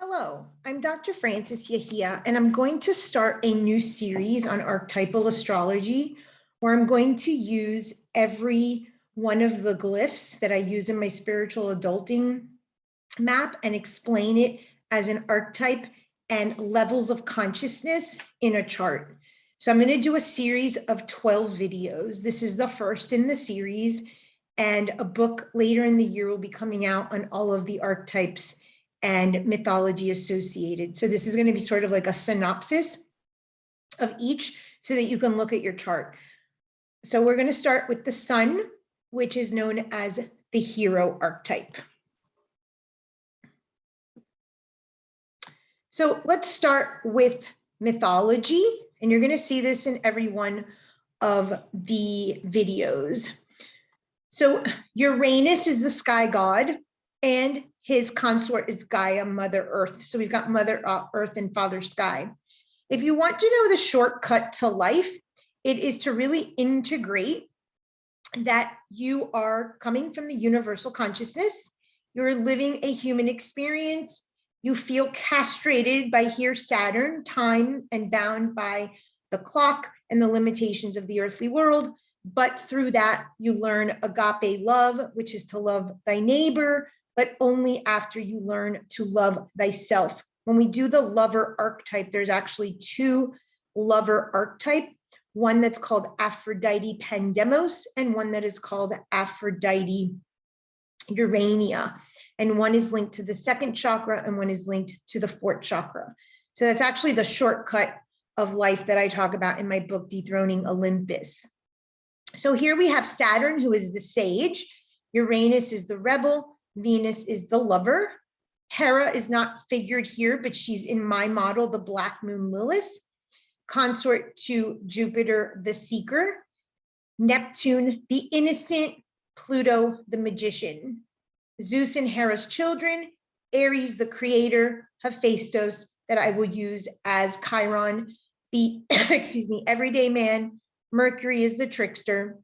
Hello, I'm Dr. Frances Yahia, and I'm going to start a new series on archetypal astrology, where I'm going to use every one of the glyphs that I use in my spiritual adulting map and explain it as an archetype and levels of consciousness in a chart. So I'm going to do a series of 12 videos. This is the first in the series, and a book later in the year will be coming out on all of the archetypes and mythology associated. So this is going to be sort of like a synopsis of each so that you can look at your chart. So we're going to start with the sun, which is known as the hero archetype. So let's start with mythology, and you're going to see this in every one of the videos. So Uranus is the sky god, and his consort is Gaia, Mother Earth. So we've got Mother Earth and Father Sky. If you want to know the shortcut to life, it is to really integrate that you are coming from the universal consciousness. You're living a human experience. You feel castrated by here Saturn, time, and bound by the clock and the limitations of the earthly world. But through that, you learn agape love, which is to love thy neighbor, but only after you learn to love thyself. When we do the lover archetype, there's actually two lover archetype, one that's called Aphrodite Pandemos and one that is called Aphrodite Urania. And one is linked to the second chakra and one is linked to the fourth chakra. So that's actually the shortcut of life that I talk about in my book, Dethroning Olympus. So here we have Saturn, who is the sage. Uranus is the rebel. Venus is the lover. Hera is not figured here, but she's in my model, the Black Moon Lilith. Consort to Jupiter, the seeker. Neptune, the innocent. Pluto, the magician. Zeus and Hera's children. Aries, the creator. Hephaestus, that I will use as Chiron, the everyday man. Mercury is the trickster.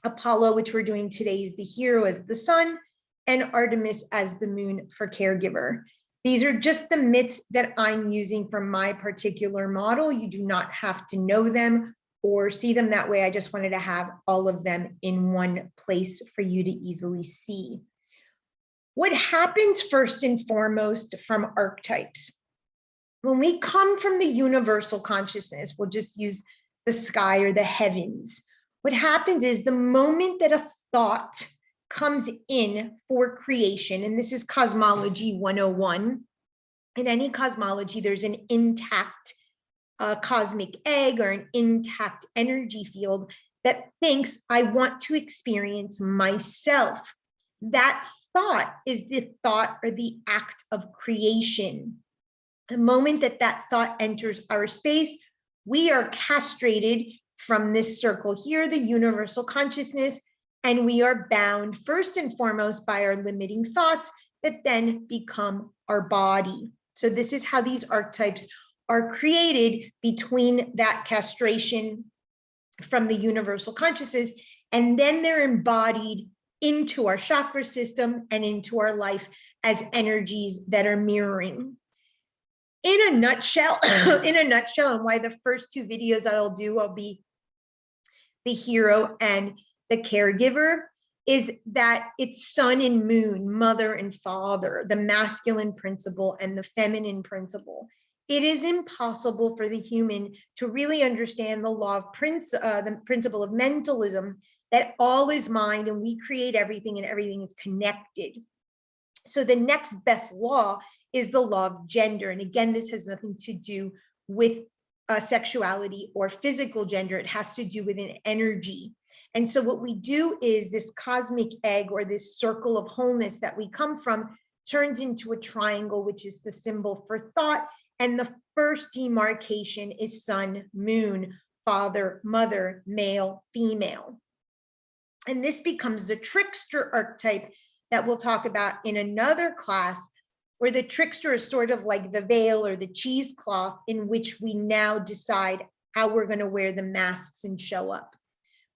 Apollo, which we're doing today, is the hero as the sun, and Artemis as the moon for caregiver. These are just the myths that I'm using from my particular model. You do not have to know them or see them that way. I just wanted to have all of them in one place for you to easily see. What happens first and foremost from archetypes? When we come from the universal consciousness, we'll just use the sky or the heavens. What happens is the moment that a thought comes in for creation, and this is cosmology 101. In any cosmology, there's an intact cosmic egg or an intact energy field that thinks, I want to experience myself. That thought is the thought or the act of creation. The moment that that thought enters our space, we are castrated from this circle here, the universal consciousness, and we are bound first and foremost by our limiting thoughts that then become our body. So this is how these archetypes are created between that castration from the universal consciousness, and then they're embodied into our chakra system and into our life as energies that are mirroring. In a nutshell, and why the first two videos that I'll do will be the hero and the caregiver, is that it's sun and moon, mother and father, the masculine principle and the feminine principle. It is impossible for the human to really understand the law of the principle of mentalism, that all is mind and we create everything and everything is connected. So the next best law is the law of gender. And again, this has nothing to do with sexuality or physical gender. It has to do with an energy. And so what we do is this cosmic egg, or this circle of wholeness that we come from, turns into a triangle, which is the symbol for thought. And the first demarcation is sun, moon, father, mother, male, female. And this becomes the trickster archetype that we'll talk about in another class, where the trickster is sort of like the veil or the cheesecloth in which we now decide how we're going to wear the masks and show up.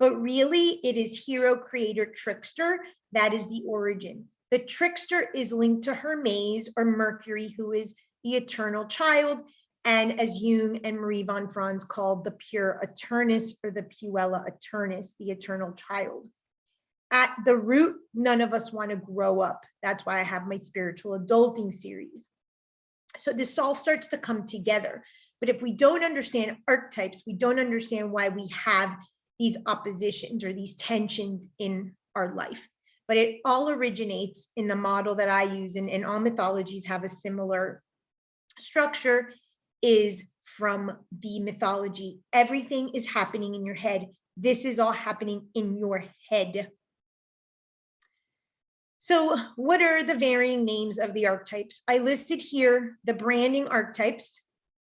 But really, it is hero, creator, trickster. That is the origin. The trickster is linked to Hermes, or Mercury, who is the eternal child, and as Jung and Marie von Franz called the pure eternus, or the puella eternus, the eternal child. At the root, none of us want to grow up. That's why I have my spiritual adulting series. So this all starts to come together. But if we don't understand archetypes, we don't understand why we have these oppositions or these tensions in our life. But it all originates in the model that I use, and all mythologies have a similar structure, is from the mythology. Everything is happening in your head. This is all happening in your head. So what are the varying names of the archetypes? I listed here the branding archetypes.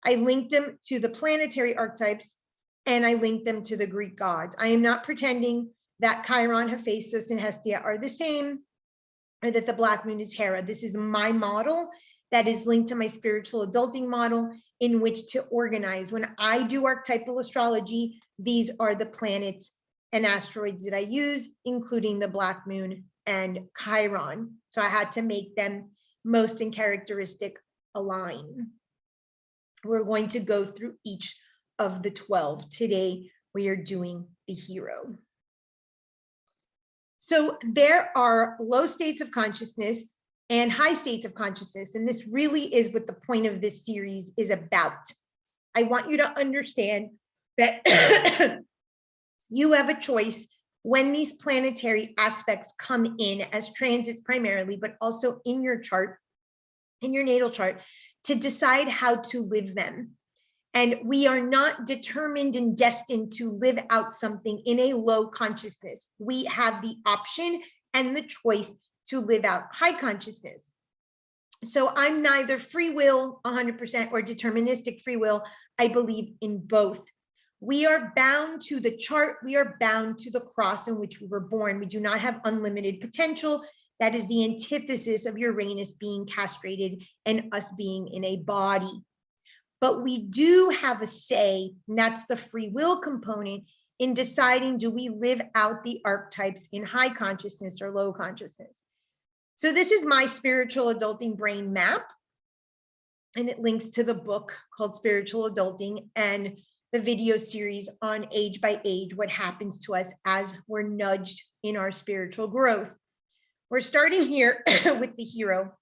I linked them to the planetary archetypes, and I linked them to the Greek gods. I am not pretending that Chiron, Hephaestus, and Hestia are the same, or that the black moon is Hera. This is my model that is linked to my spiritual adulting model in which to organize. When I do archetypal astrology, these are the planets and asteroids that I use, including the black moon and Chiron. So I had to make them most in characteristic align. We're going to go through each of the 12. Today, we are doing the hero. So there are low states of consciousness and high states of consciousness. And this really is what the point of this series is about. I want you to understand that you have a choice when these planetary aspects come in as transits primarily, but also in your chart, in your natal chart, to decide how to live them. And we are not determined and destined to live out something in a low consciousness. We have the option and the choice to live out high consciousness. So I'm neither free will 100% or deterministic free will. I believe in both. We are bound to the chart. We are bound to the cross in which we were born. We do not have unlimited potential. That is the antithesis of Uranus being castrated and us being in a body. But we do have a say, and that's the free will component, in deciding, do we live out the archetypes in high consciousness or low consciousness? So this is my spiritual adulting brain map, and it links to the book called Spiritual Adulting and the video series on age by age, what happens to us as we're nudged in our spiritual growth. We're starting here with the hero.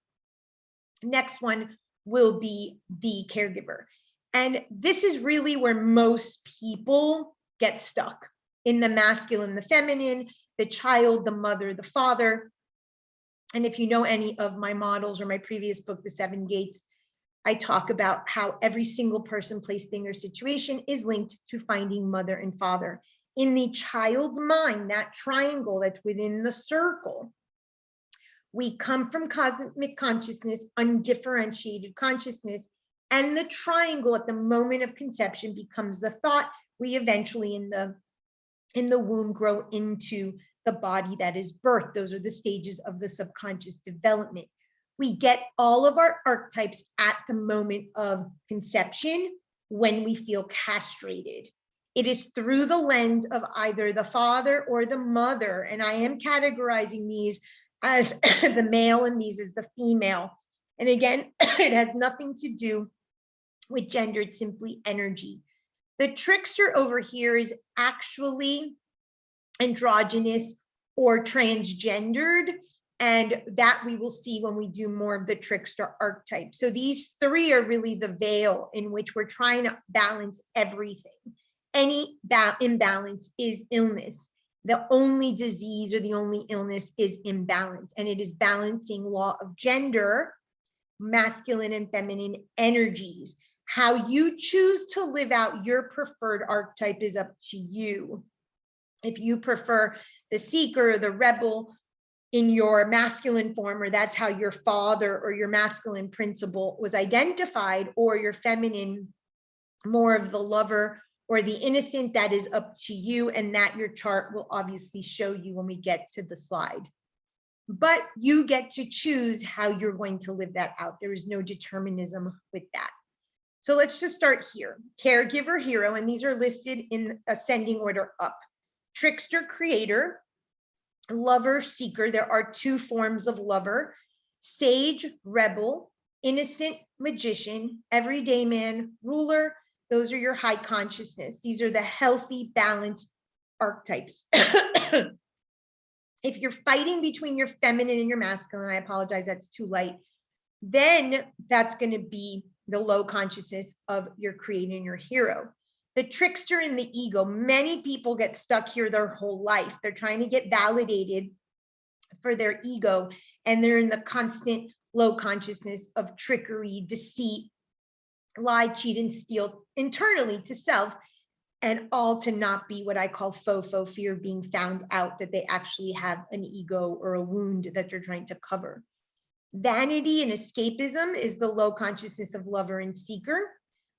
Next one will be the caregiver. And this is really where most people get stuck, in the masculine, the feminine, the child, the mother, the father. And if you know any of my models or my previous book, The Seven Gates, I talk about how every single person, place, thing, or situation is linked to finding mother and father. In the child's mind, that triangle that's within the circle, we come from cosmic consciousness, undifferentiated consciousness, and the triangle at the moment of conception becomes the thought. We eventually in the womb grow into the body that is birth. Those are the stages of the subconscious development. We get all of our archetypes at the moment of conception when we feel castrated. It is through the lens of either the father or the mother, and I am categorizing these as the male and these as the female. And again, it has nothing to do with gender, it's simply energy. The trickster over here is actually androgynous or transgendered, and that we will see when we do more of the trickster archetype. So these three are really the veil in which we're trying to balance everything. Any imbalance is illness. The only disease or the only illness is imbalance, and it is balancing law of gender, masculine and feminine energies. How you choose to live out your preferred archetype is up to you. If you prefer the seeker, the rebel in your masculine form, or that's how your father or your masculine principle was identified, or your feminine, more of the lover or the innocent, that is up to you, and that your chart will obviously show you when we get to the slide. But you get to choose how you're going to live that out. There is no determinism with that. So let's just start here. Caregiver, hero, and these are listed in ascending order up. Trickster, creator, lover, seeker. There are two forms of lover. Sage, rebel, innocent, magician, everyday man, ruler. Those are your high consciousness. These are the healthy, balanced archetypes. If you're fighting between your feminine and your masculine, I apologize, that's too light, then that's going to be the low consciousness of your creator and your hero. The trickster and the ego, many people get stuck here their whole life. They're trying to get validated for their ego, and they're in the constant low consciousness of trickery, deceit, lie, cheat, and steal internally to self, and all to not be what I call faux fear of being found out that they actually have an ego or a wound that they're trying to cover. Vanity and escapism is the low consciousness of lover and seeker.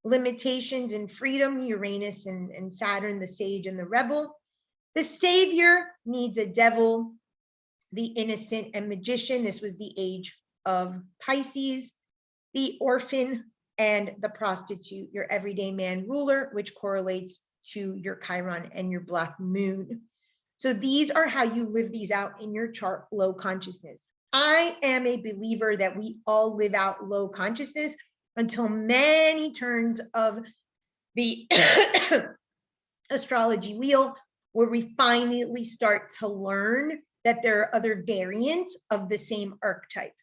Limitations and freedom, Uranus and Saturn, the sage and the rebel. The savior needs a devil, the innocent and magician. This was the age of Pisces. The orphan and the prostitute, your everyday man ruler, which correlates to your Chiron and your black moon. So these are how you live these out in your chart, low consciousness. I am a believer that we all live out low consciousness until many turns of the astrology wheel, where we finally start to learn that there are other variants of the same archetype.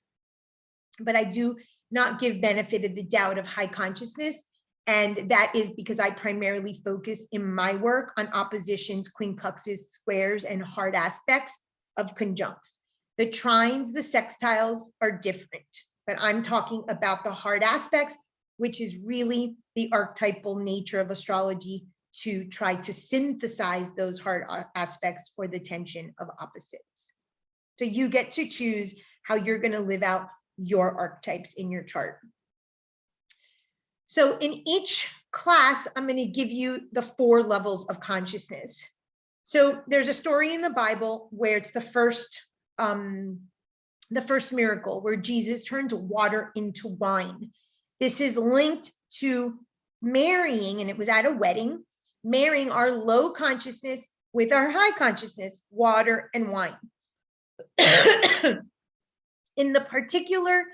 But I do not give benefit of the doubt of high consciousness. And that is because I primarily focus in my work on oppositions, quincunxes, squares, and hard aspects of conjuncts. The trines, the sextiles are different, but I'm talking about the hard aspects, which is really the archetypal nature of astrology, to try to synthesize those hard aspects for the tension of opposites. So you get to choose how you're going to live out your archetypes in your chart. So in each class, I'm going to give you the 4 levels of consciousness. So there's a story in the Bible where it's the first miracle, where Jesus turned water into wine. This is linked to marrying, and it was at a wedding, marrying our low consciousness with our high consciousness, water and wine. In the particular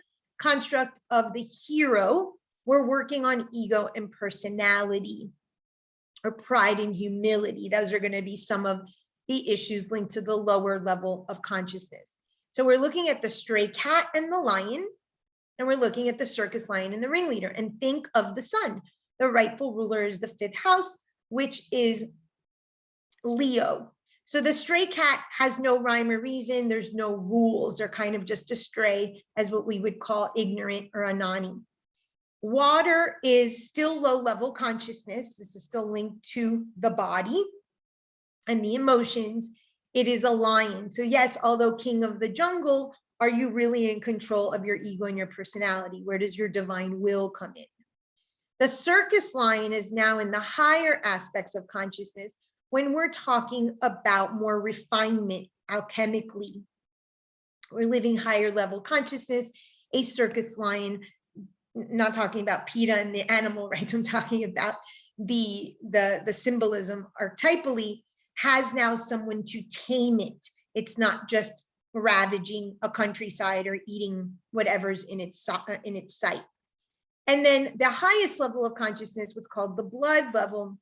construct of the hero, we're working on ego and personality, or pride and humility. Those are going to be some of the issues linked to the lower level of consciousness. So we're looking at the stray cat and the lion, and we're looking at the circus lion and the ringleader. And think of the sun. The rightful ruler is the 5th house, which is Leo. So the stray cat has no rhyme or reason. There's no rules. They're kind of just a stray, as what we would call ignorant or anani. Water is still low level consciousness. This is still linked to the body and the emotions. It is a lion. So yes, although king of the jungle, are you really in control of your ego and your personality? Where does your divine will come in? The circus lion is now in the higher aspects of consciousness, when we're talking about more refinement alchemically. We're living higher level consciousness. A circus lion, not talking about PETA and the animal rights, I'm talking about the symbolism archetypally, has now someone to tame it. It's not just ravaging a countryside or eating whatever's in its sight. And then the highest level of consciousness, what's called the blood level,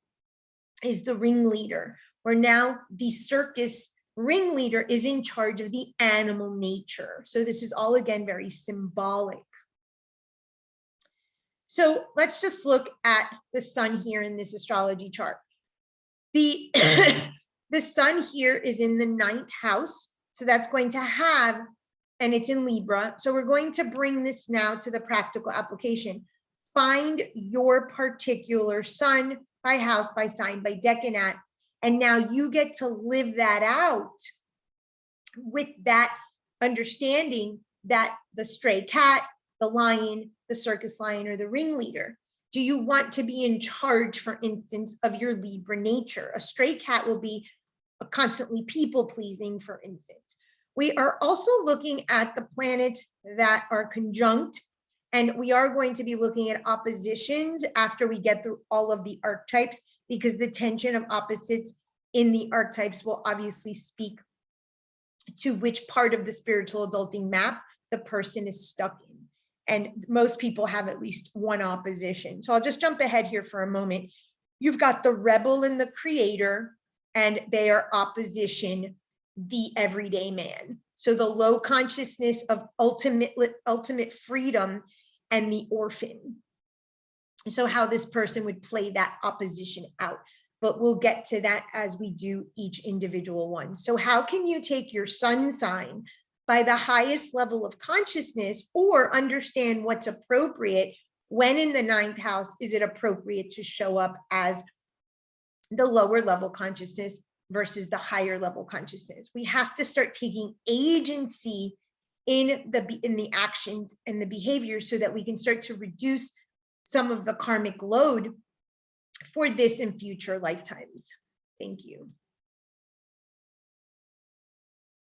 is the ringleader, where now the circus ringleader is in charge of the animal nature. So this is all, again, very symbolic. So let's just look at the sun here in this astrology chart. The sun here is in the 9th house. So that's going to have, and it's in Libra. So we're going to bring this now to the practical application. Find your particular sun by house, by sign, by decanat. And now you get to live that out with that understanding that the stray cat, the lion, the circus lion, or the ringleader. Do you want to be in charge, for instance, of your Libra nature? A stray cat will be constantly people-pleasing, for instance. We are also looking at the planets that are conjunct, and we are going to be looking at oppositions after we get through all of the archetypes, because the tension of opposites in the archetypes will obviously speak to which part of the spiritual adulting map the person is stuck in. And most people have at least one opposition. So I'll just jump ahead here for a moment. You've got the rebel and the creator, and they are opposition, the everyday man. So the low consciousness of ultimate freedom and the orphan. So how this person would play that opposition out. But we'll get to that as we do each individual one. So how can you take your sun sign by the highest level of consciousness, or understand what's appropriate when in the 9th house is it appropriate to show up as the lower level consciousness versus the higher level consciousness? We have to start taking agency in the actions and the behaviors so that we can start to reduce some of the karmic load for this and future lifetimes. Thank you.